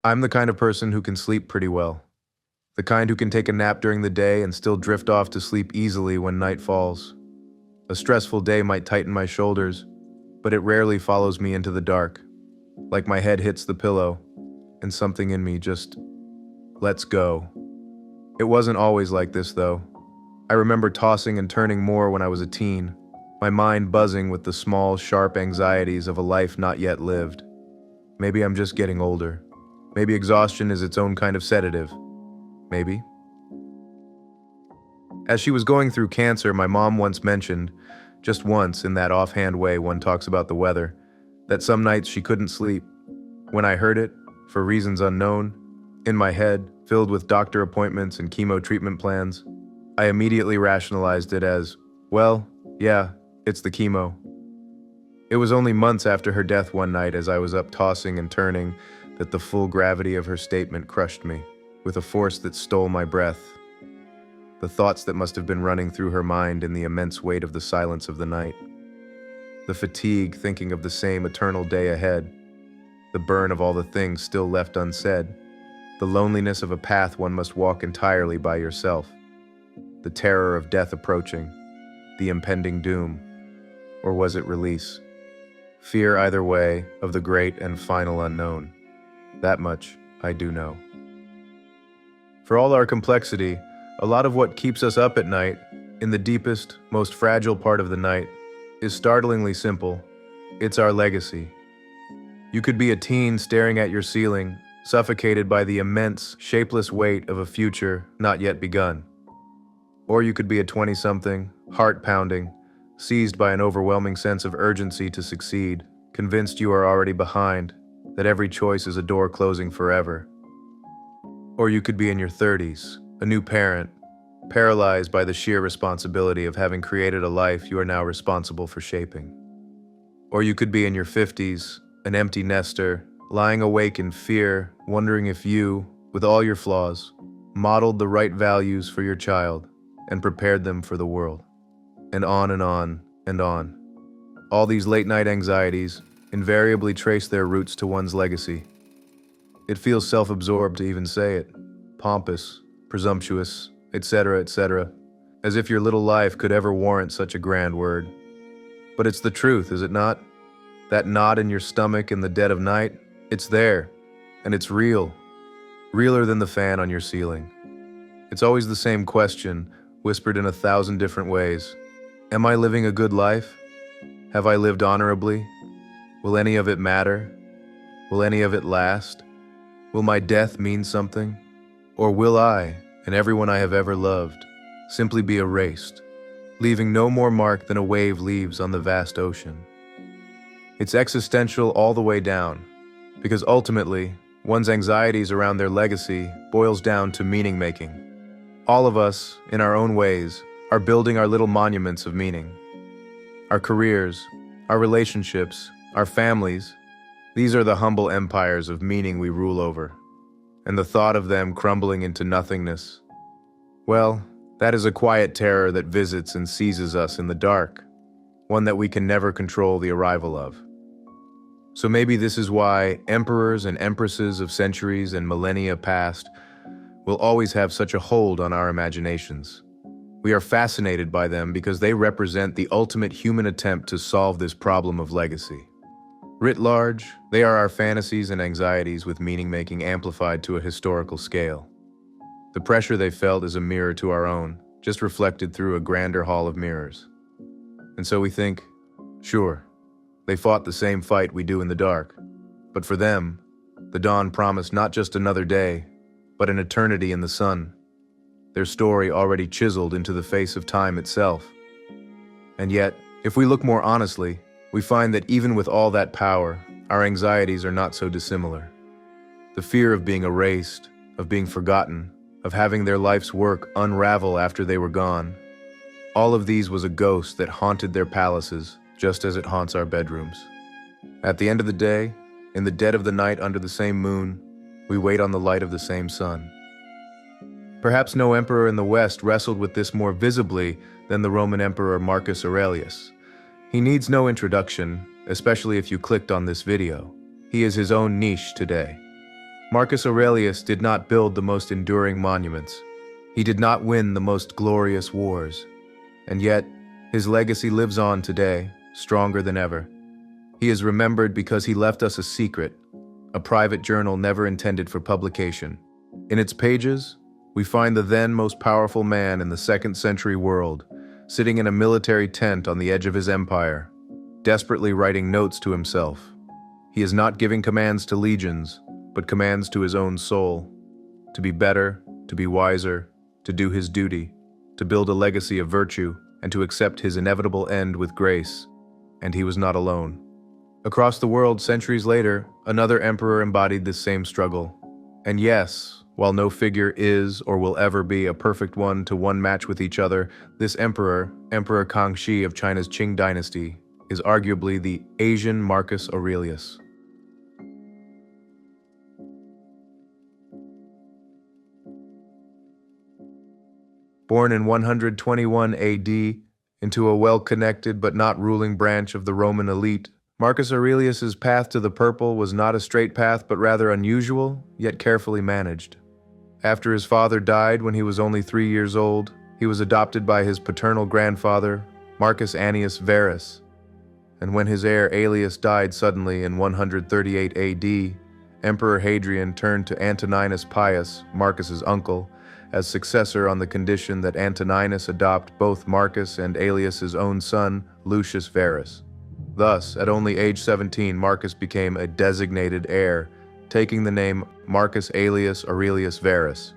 I'm the kind of person who can sleep pretty well. The kind who can take a nap during the day and still drift off to sleep easily when night falls. A stressful day might tighten my shoulders, but it rarely follows me into the dark. Like my head hits the pillow, and something in me just lets go. It wasn't always like this, though. I remember tossing and turning more when I was a teen, my mind buzzing with the small, sharp anxieties of a life not yet lived. Maybe I'm just getting older. Maybe exhaustion is its own kind of sedative. Maybe. As she was going through cancer, my mom once mentioned, just once in that offhand way one talks about the weather, that some nights she couldn't sleep. When I heard it, for reasons unknown, in my head, filled with doctor appointments and chemo treatment plans, I immediately rationalized it as, well, yeah, it's the chemo. It was only months after her death one night as I was up tossing and turning that the full gravity of her statement crushed me, with a force that stole my breath. The thoughts that must have been running through her mind in the immense weight of the silence of the night. The fatigue thinking of the same eternal day ahead. The burn of all the things still left unsaid. The loneliness of a path one must walk entirely by yourself. The terror of death approaching. The impending doom. Or was it release? Fear either way of the great and final unknown. That much I do know. For all our complexity, a lot of what keeps us up at night, in the deepest, most fragile part of the night, is startlingly simple. It's our legacy. You could be a teen staring at your ceiling, suffocated by the immense, shapeless weight of a future not yet begun. Or you could be a 20-something, heart-pounding, seized by an overwhelming sense of urgency to succeed, convinced you are already behind, that every choice is a door closing forever. Or you could be in your 30s, a new parent, paralyzed by the sheer responsibility of having created a life you are now responsible for shaping. Or you could be in your 50s, an empty nester, lying awake in fear, wondering if you, with all your flaws, modeled the right values for your child and prepared them for the world. And on and on and on. All these late-night anxieties invariably trace their roots to one's legacy. It feels self-absorbed to even say it, pompous, presumptuous, etc., as if your little life could ever warrant such a grand word. But it's the truth, is it not? That knot in your stomach in the dead of night, it's there, and it's real. Realer than the fan on your ceiling. It's always the same question, whispered in 1,000 different ways. Am I living a good life? Have I lived honorably? Will any of it matter? Will any of it last? Will my death mean something? Or will I, and everyone I have ever loved, simply be erased, leaving no more mark than a wave leaves on the vast ocean? It's existential all the way down, because ultimately, one's anxieties around their legacy boils down to meaning-making. All of us, in our own ways, are building our little monuments of meaning. Our careers, our relationships, our families, these are the humble empires of meaning we rule over. And the thought of them crumbling into nothingness, well, that is a quiet terror that visits and seizes us in the dark, one that we can never control the arrival of. So maybe this is why emperors and empresses of centuries and millennia past will always have such a hold on our imaginations. We are fascinated by them because they represent the ultimate human attempt to solve this problem of legacy. Writ large, they are our fantasies and anxieties with meaning-making amplified to a historical scale. The pressure they felt is a mirror to our own, just reflected through a grander hall of mirrors. And so we think, sure, they fought the same fight we do in the dark, but for them, the dawn promised not just another day, but an eternity in the sun. Their story already chiseled into the face of time itself. And yet, if we look more honestly, we find that even with all that power, our anxieties are not so dissimilar. The fear of being erased, of being forgotten, of having their life's work unravel after they were gone. All of these was a ghost that haunted their palaces, just as it haunts our bedrooms. At the end of the day, in the dead of the night under the same moon, we wait on the light of the same sun. Perhaps no emperor in the West wrestled with this more visibly than the Roman Emperor Marcus Aurelius. He needs no introduction, especially if you clicked on this video. He is his own niche today. Marcus Aurelius did not build the most enduring monuments. He did not win the most glorious wars. And yet, his legacy lives on today, stronger than ever. He is remembered because he left us a secret, a private journal never intended for publication. In its pages, we find the then most powerful man in the 2nd century world, sitting in a military tent on the edge of his empire, desperately writing notes to himself. He is not giving commands to legions, but commands to his own soul, to be better, to be wiser, to do his duty, to build a legacy of virtue, and to accept his inevitable end with grace. And he was not alone. Across the world, centuries later, another emperor embodied this same struggle. And yes, while no figure is or will ever be a perfect one-to-one match with each other, this emperor, Emperor Kangxi of China's Qing Dynasty, is arguably the Asian Marcus Aurelius. Born in 121 AD into a well-connected but not ruling branch of the Roman elite, Marcus Aurelius's path to the purple was not a straight path but rather unusual, yet carefully managed. After his father died when he was only 3 years old, he was adopted by his paternal grandfather, Marcus Annius Verus. And when his heir Aelius died suddenly in 138 AD, Emperor Hadrian turned to Antoninus Pius, Marcus's uncle, as successor on the condition that Antoninus adopt both Marcus and Aelius's own son, Lucius Verus. Thus, at only age 17, Marcus became a designated heir, taking the name Marcus Aelius Aurelius Verus.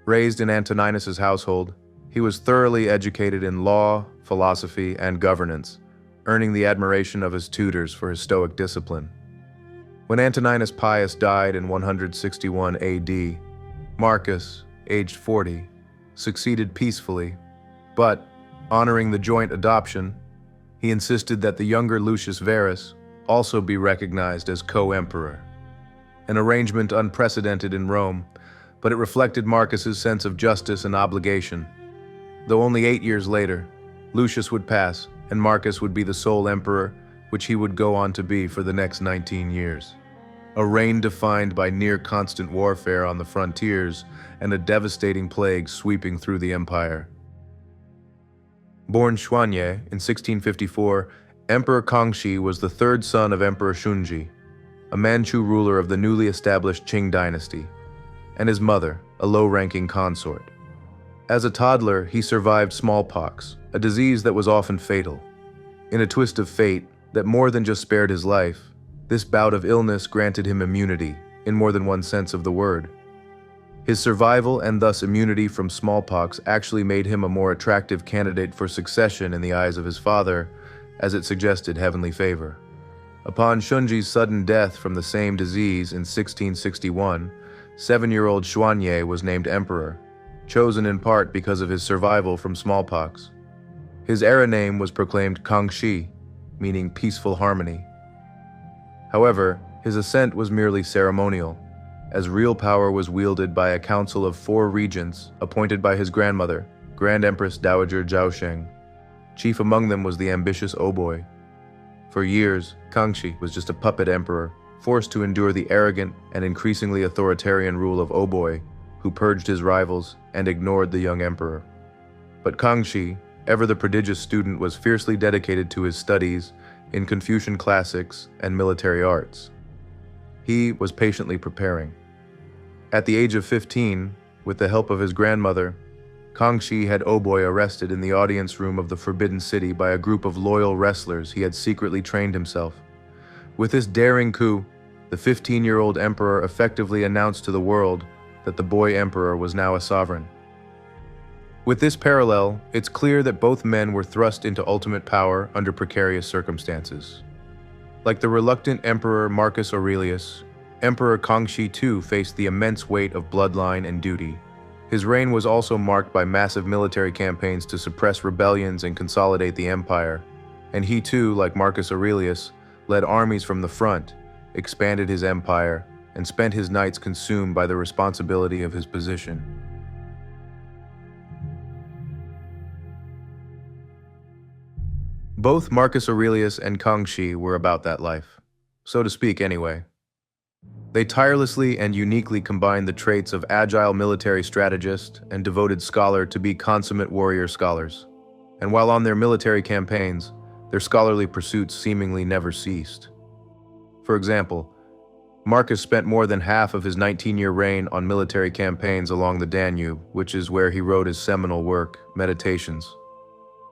Raised in Antoninus's household, he was thoroughly educated in law, philosophy, and governance, earning the admiration of his tutors for his Stoic discipline. When Antoninus Pius died in 161 AD, Marcus, aged 40, succeeded peacefully, but, honoring the joint adoption, he insisted that the younger Lucius Verus also be recognized as co-emperor. An arrangement unprecedented in Rome, but it reflected Marcus's sense of justice and obligation. Though only 8 years later, Lucius would pass, and Marcus would be the sole emperor, which he would go on to be for the next 19 years. A reign defined by near-constant warfare on the frontiers and a devastating plague sweeping through the empire. Born Xuanye in 1654, Emperor Kangxi was the third son of Emperor Shunji, a Manchu ruler of the newly established Qing Dynasty, and his mother, a low-ranking consort. As a toddler, he survived smallpox, a disease that was often fatal. In a twist of fate that more than just spared his life, this bout of illness granted him immunity, in more than one sense of the word. His survival and thus immunity from smallpox actually made him a more attractive candidate for succession in the eyes of his father, as it suggested heavenly favor. Upon Shunji's sudden death from the same disease in 1661, 7-year-old Xuanye was named emperor, chosen in part because of his survival from smallpox. His era name was proclaimed Kangxi, meaning peaceful harmony. However, his ascent was merely ceremonial, as real power was wielded by a council of 4 regents appointed by his grandmother, Grand Empress Dowager Zhaosheng. Chief among them was the ambitious Oboi. For years, Kangxi was just a puppet emperor, forced to endure the arrogant and increasingly authoritarian rule of Oboi, who purged his rivals and ignored the young emperor. But Kangxi, ever the prodigious student, was fiercely dedicated to his studies in Confucian classics and military arts. He was patiently preparing. At the age of 15, with the help of his grandmother, Kangxi had Oboi arrested in the audience room of the Forbidden City by a group of loyal wrestlers he had secretly trained himself. With this daring coup, the 15-year-old emperor effectively announced to the world that the boy emperor was now a sovereign. With this parallel, it's clear that both men were thrust into ultimate power under precarious circumstances. Like the reluctant Emperor Marcus Aurelius, Emperor Kangxi too faced the immense weight of bloodline and duty. His reign was also marked by massive military campaigns to suppress rebellions and consolidate the empire, and he too, like Marcus Aurelius, led armies from the front, expanded his empire, and spent his nights consumed by the responsibility of his position. Both Marcus Aurelius and Kangxi were about that life, so to speak anyway. They tirelessly and uniquely combined the traits of agile military strategist and devoted scholar to be consummate warrior scholars. And while on their military campaigns, their scholarly pursuits seemingly never ceased. For example, Marcus spent more than half of his 19-year reign on military campaigns along the Danube, which is where he wrote his seminal work, Meditations.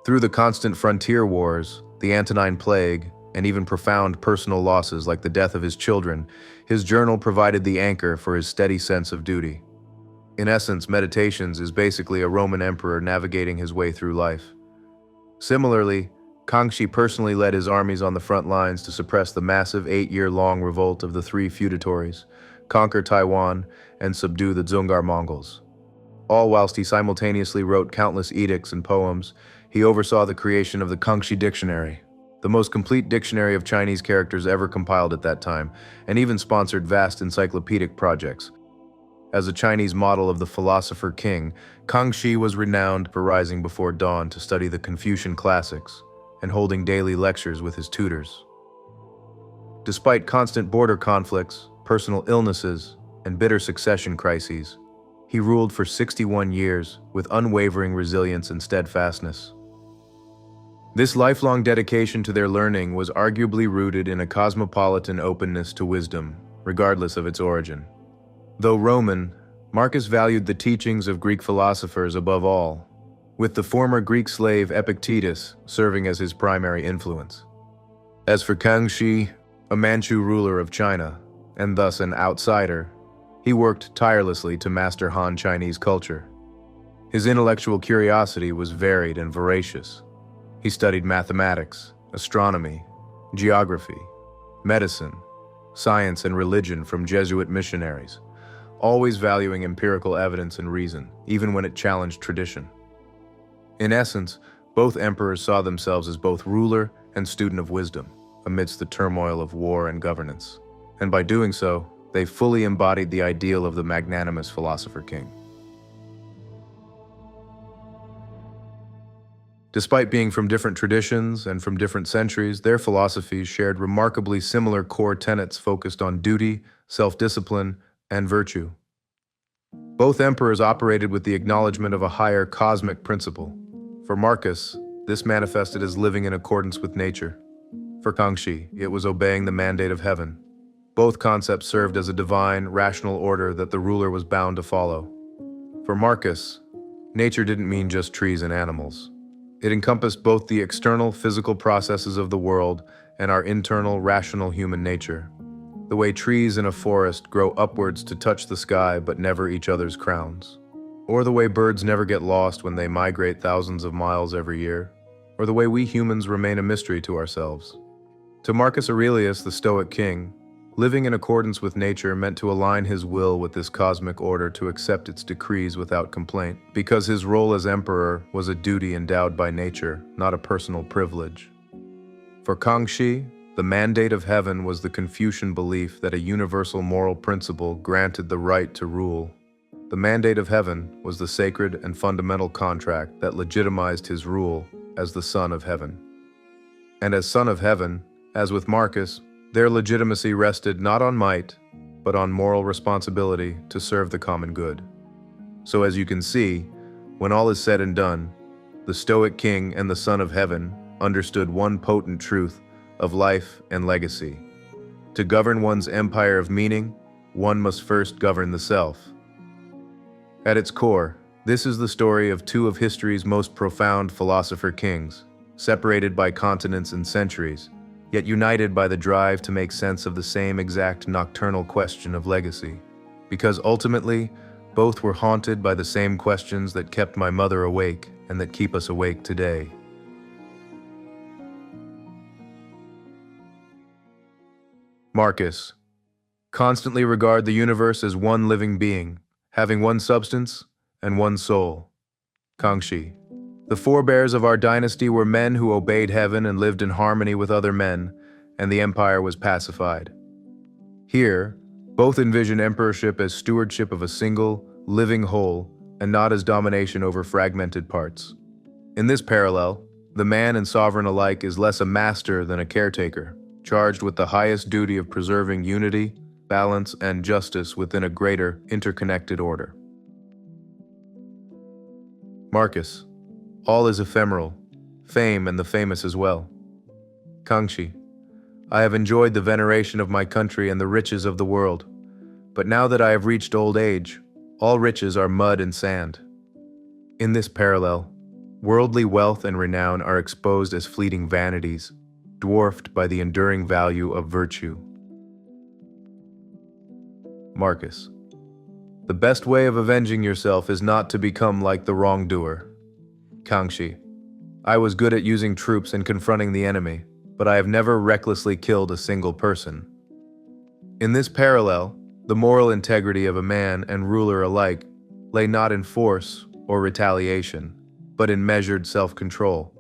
Through the constant frontier wars, the Antonine Plague, and even profound personal losses like the death of his children, his journal provided the anchor for his steady sense of duty. In essence, Meditations is basically a Roman emperor navigating his way through life. Similarly, Kangxi personally led his armies on the front lines to suppress the massive 8-year-long revolt of the three feudatories, conquer Taiwan, and subdue the Dzungar Mongols. All whilst he simultaneously wrote countless edicts and poems, he oversaw the creation of the Kangxi Dictionary, the most complete dictionary of Chinese characters ever compiled at that time, and even sponsored vast encyclopedic projects. As a Chinese model of the philosopher-king, Kangxi was renowned for rising before dawn to study the Confucian classics and holding daily lectures with his tutors. Despite constant border conflicts, personal illnesses, and bitter succession crises, he ruled for 61 years with unwavering resilience and steadfastness. This lifelong dedication to their learning was arguably rooted in a cosmopolitan openness to wisdom, regardless of its origin. Though Roman, Marcus valued the teachings of Greek philosophers above all, with the former Greek slave Epictetus serving as his primary influence. As for Kangxi, a Manchu ruler of China, and thus an outsider, he worked tirelessly to master Han Chinese culture. His intellectual curiosity was varied and voracious. He studied mathematics, astronomy, geography, medicine, science, and religion from Jesuit missionaries, always valuing empirical evidence and reason, even when it challenged tradition. In essence, both emperors saw themselves as both ruler and student of wisdom, amidst the turmoil of war and governance. And by doing so, they fully embodied the ideal of the magnanimous philosopher-king. Despite being from different traditions and from different centuries, their philosophies shared remarkably similar core tenets focused on duty, self-discipline, and virtue. Both emperors operated with the acknowledgement of a higher cosmic principle. For Marcus, this manifested as living in accordance with nature. For Kangxi, it was obeying the mandate of heaven. Both concepts served as a divine, rational order that the ruler was bound to follow. For Marcus, nature didn't mean just trees and animals. It encompassed both the external physical processes of the world and our internal rational human nature. The way trees in a forest grow upwards to touch the sky but never each other's crowns. Or the way birds never get lost when they migrate thousands of miles every year. Or the way we humans remain a mystery to ourselves. To Marcus Aurelius, the Stoic king, living in accordance with nature meant to align his will with this cosmic order to accept its decrees without complaint, because his role as emperor was a duty endowed by nature, not a personal privilege. For Kangxi, the mandate of heaven was the Confucian belief that a universal moral principle granted the right to rule. The mandate of heaven was the sacred and fundamental contract that legitimized his rule as the Son of Heaven. And as Son of Heaven, as with Marcus, their legitimacy rested not on might, but on moral responsibility to serve the common good. So as you can see, when all is said and done, the Stoic king and the Son of Heaven understood one potent truth of life and legacy. To govern one's empire of meaning, one must first govern the self. At its core, this is the story of two of history's most profound philosopher-kings, separated by continents and centuries, yet united by the drive to make sense of the same exact nocturnal question of legacy. Because ultimately, both were haunted by the same questions that kept my mother awake and that keep us awake today. Marcus, constantly regard the universe as one living being, having one substance and one soul. Kangxi, the forebears of our dynasty were men who obeyed heaven and lived in harmony with other men, and the empire was pacified. Here, both envision emperorship as stewardship of a single, living whole, and not as domination over fragmented parts. In this parallel, the man and sovereign alike is less a master than a caretaker, charged with the highest duty of preserving unity, balance, and justice within a greater, interconnected order. Marcus, all is ephemeral, fame and the famous as well. Kangxi, I have enjoyed the veneration of my country and the riches of the world, but now that I have reached old age, all riches are mud and sand. In this parallel, worldly wealth and renown are exposed as fleeting vanities, dwarfed by the enduring value of virtue. Marcus, the best way of avenging yourself is not to become like the wrongdoer. Kangxi, I was good at using troops and confronting the enemy, but I have never recklessly killed a single person. In this parallel, the moral integrity of a man and ruler alike lay not in force or retaliation, but in measured self-control.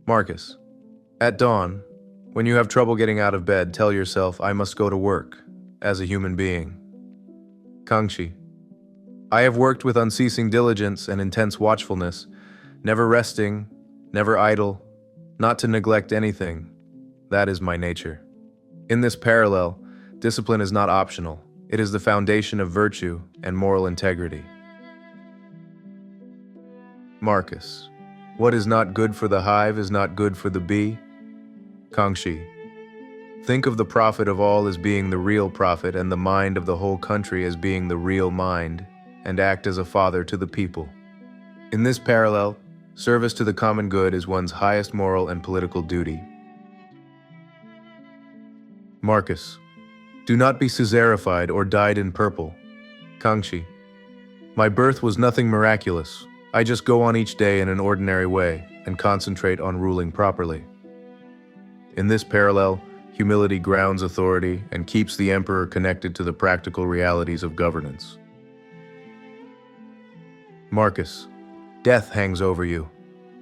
Marcus, at dawn, when you have trouble getting out of bed, tell yourself, I must go to work, as a human being. Kangxi, I have worked with unceasing diligence and intense watchfulness, never resting, never idle, not to neglect anything. That is my nature. In this parallel, discipline is not optional. It is the foundation of virtue and moral integrity. Marcus, what is not good for the hive is not good for the bee. Kangxi, think of the prophet of all as being the real prophet and the mind of the whole country as being the real mind, and act as a father to the people. In this parallel, service to the common good is one's highest moral and political duty. Marcus, do not be Caesarified or dyed in purple. Kangxi, my birth was nothing miraculous. I just go on each day in an ordinary way and concentrate on ruling properly. In this parallel, humility grounds authority and keeps the emperor connected to the practical realities of governance. Marcus, death hangs over you.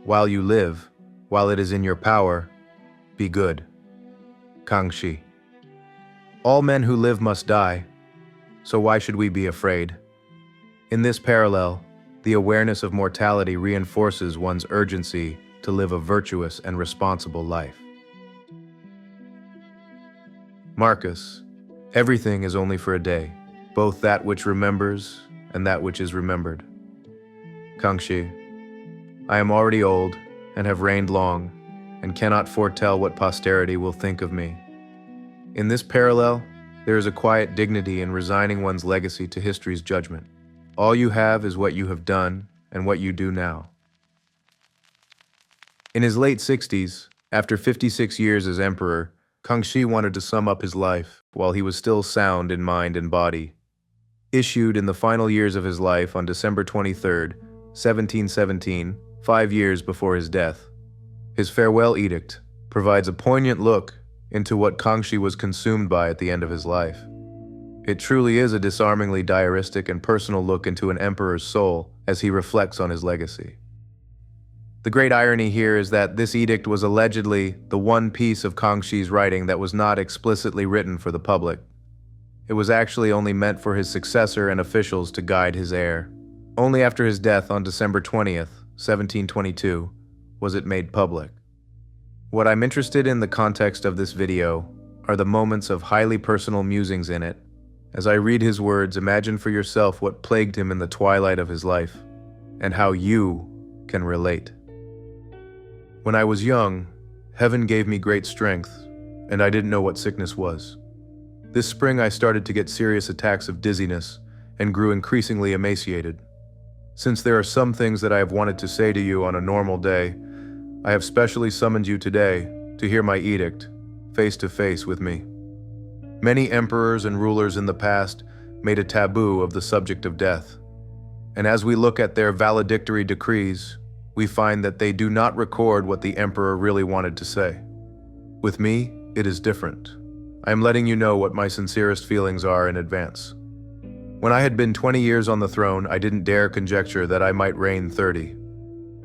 While you live, while it is in your power, be good. Kangxi, all men who live must die, so why should we be afraid? In this parallel, the awareness of mortality reinforces one's urgency to live a virtuous and responsible life. Marcus, everything is only for a day, both that which remembers and that which is remembered. Kangxi, I am already old and have reigned long, and cannot foretell what posterity will think of me. In this parallel, there is a quiet dignity in resigning one's legacy to history's judgment. All you have is what you have done and what you do now. In his late 60s, after 56 years as emperor, Kangxi wanted to sum up his life while he was still sound in mind and body. Issued in the final years of his life on December 23, 1717, 5 years before his death, his farewell edict provides a poignant look into what Kangxi was consumed by at the end of his life. It truly is a disarmingly diaristic and personal look into an emperor's soul as he reflects on his legacy. The great irony here is that this edict was allegedly the one piece of Kangxi's writing that was not explicitly written for the public. It was actually only meant for his successor and officials to guide his heir. Only after his death on December 20th, 1722, was it made public. What I'm interested in the context of this video are the moments of highly personal musings in it. As I read his words, imagine for yourself what plagued him in the twilight of his life, and how you can relate. When I was young, heaven gave me great strength, and I didn't know what sickness was. This spring I started to get serious attacks of dizziness and grew increasingly emaciated. Since there are some things that I have wanted to say to you on a normal day, I have specially summoned you today to hear my edict, face to face with me. Many emperors and rulers in the past made a taboo of the subject of death, and as we look at their valedictory decrees, we find that they do not record what the emperor really wanted to say. With me, it is different. I am letting you know what my sincerest feelings are in advance. When I had been 20 years on the throne, I didn't dare conjecture that I might reign 30.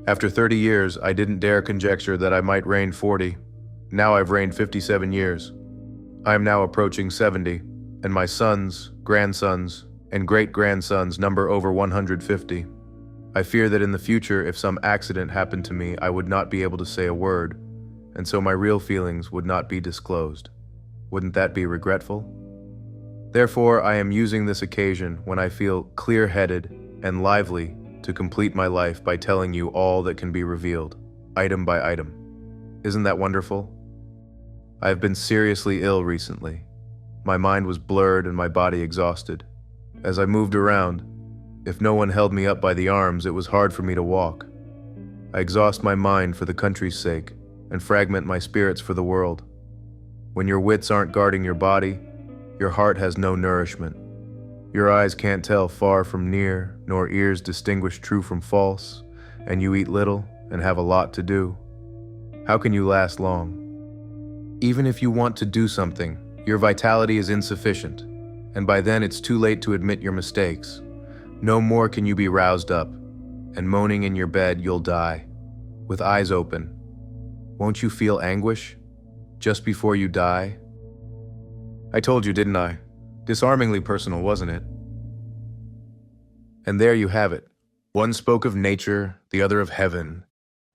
After 30 years, I didn't dare conjecture that I might reign 40. Now I've reigned 57 years. I am now approaching 70, and my sons, grandsons, and great-grandsons number over 150. I fear that in the future, if some accident happened to me, I would not be able to say a word, and so my real feelings would not be disclosed. Wouldn't that be regretful? Therefore, I am using this occasion when I feel clear-headed and lively to complete my life by telling you all that can be revealed, item by item. Isn't that wonderful? I have been seriously ill recently. My mind was blurred and my body exhausted. As I moved around, if no one held me up by the arms, it was hard for me to walk. I exhaust my mind for the country's sake and fragment my spirits for the world. When your wits aren't guarding your body, your heart has no nourishment. Your eyes can't tell far from near, nor ears distinguish true from false, and you eat little and have a lot to do. How can you last long? Even if you want to do something, your vitality is insufficient, and by then it's too late to admit your mistakes. No more can you be roused up, and moaning in your bed you'll die, with eyes open. Won't you feel anguish just before you die? I told you, didn't I? Disarmingly personal, wasn't it? And there you have it. One spoke of nature, the other of heaven.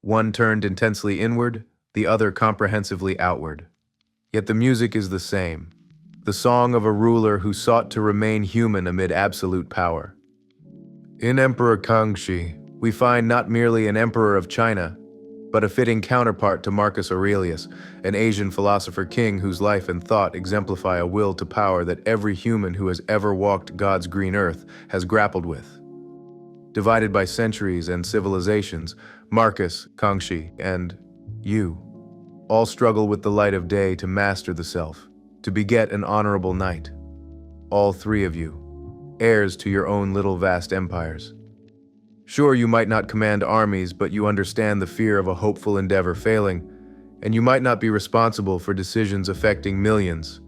One turned intensely inward, the other comprehensively outward. Yet the music is the same, the song of a ruler who sought to remain human amid absolute power. In Emperor Kangxi, we find not merely an emperor of China, but a fitting counterpart to Marcus Aurelius, an Asian philosopher-king whose life and thought exemplify a will to power that every human who has ever walked God's green earth has grappled with. Divided by centuries and civilizations, Marcus, Kangxi, and you all struggle with the light of day to master the self, to beget an honorable knight. All three of you, heirs to your own little vast empires. Sure, you might not command armies, but you understand the fear of a hopeful endeavor failing, and you might not be responsible for decisions affecting millions,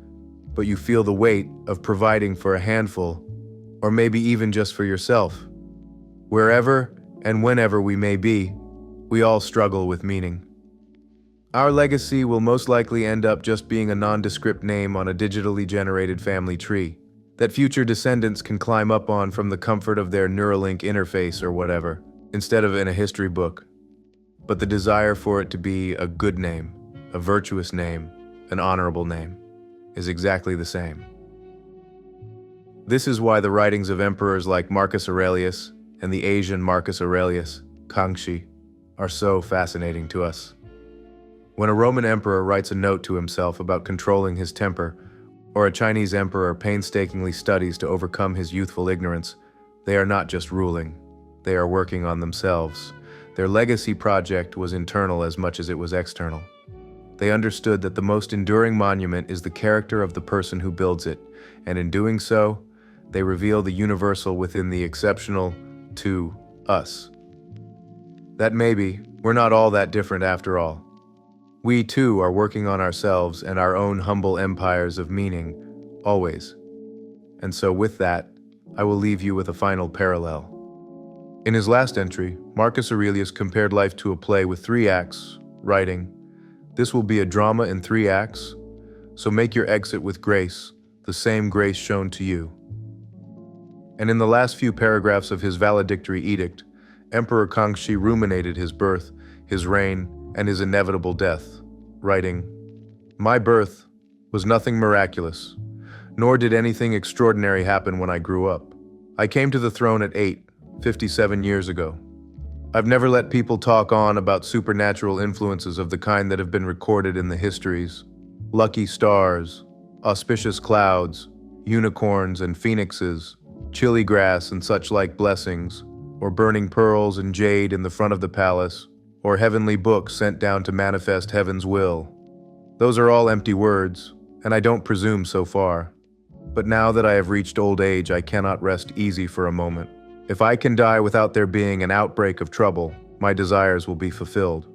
but you feel the weight of providing for a handful, or maybe even just for yourself. Wherever and whenever we may be, we all struggle with meaning. Our legacy will most likely end up just being a nondescript name on a digitally generated family tree that future descendants can climb up on from the comfort of their Neuralink interface or whatever, instead of in a history book. But the desire for it to be a good name, a virtuous name, an honorable name, is exactly the same. This is why the writings of emperors like Marcus Aurelius and the Asian Marcus Aurelius, Kangxi, are so fascinating to us. When a Roman emperor writes a note to himself about controlling his temper, or a Chinese emperor painstakingly studies to overcome his youthful ignorance, they are not just ruling, they are working on themselves. Their legacy project was internal as much as it was external. They understood that the most enduring monument is the character of the person who builds it, and in doing so, they reveal the universal within the exceptional to us. That maybe we're not all that different after all. We too are working on ourselves and our own humble empires of meaning, always. And so with that, I will leave you with a final parallel. In his last entry, Marcus Aurelius compared life to a play with 3 acts, writing, "This will be a drama in 3 acts, so make your exit with grace, the same grace shown to you." And in the last few paragraphs of his valedictory edict, Emperor Kangxi ruminated his birth, his reign, and his inevitable death, writing, "My birth was nothing miraculous, nor did anything extraordinary happen when I grew up. I came to the throne at 8, 57 years ago. I've never let people talk on about supernatural influences of the kind that have been recorded in the histories. Lucky stars, auspicious clouds, unicorns and phoenixes, chilly grass and such like blessings, or burning pearls and jade in the front of the palace, or heavenly books sent down to manifest heaven's will. Those are all empty words, and I don't presume so far. But now that I have reached old age, I cannot rest easy for a moment. If I can die without there being an outbreak of trouble, my desires will be fulfilled.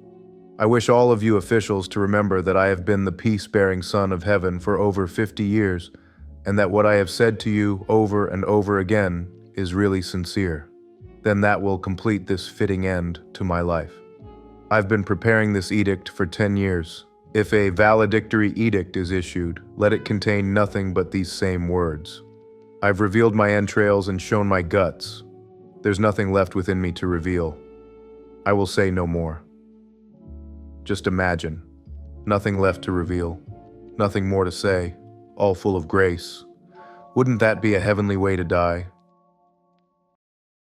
I wish all of you officials to remember that I have been the peace-bearing Son of Heaven for over 50 years, and that what I have said to you over and over again is really sincere. Then that will complete this fitting end to my life. I've been preparing this edict for 10 years. If a valedictory edict is issued, let it contain nothing but these same words. I've revealed my entrails and shown my guts. There's nothing left within me to reveal. I will say no more. Just imagine. Nothing left to reveal. Nothing more to say. all full of grace. Wouldn't that be a heavenly way to die?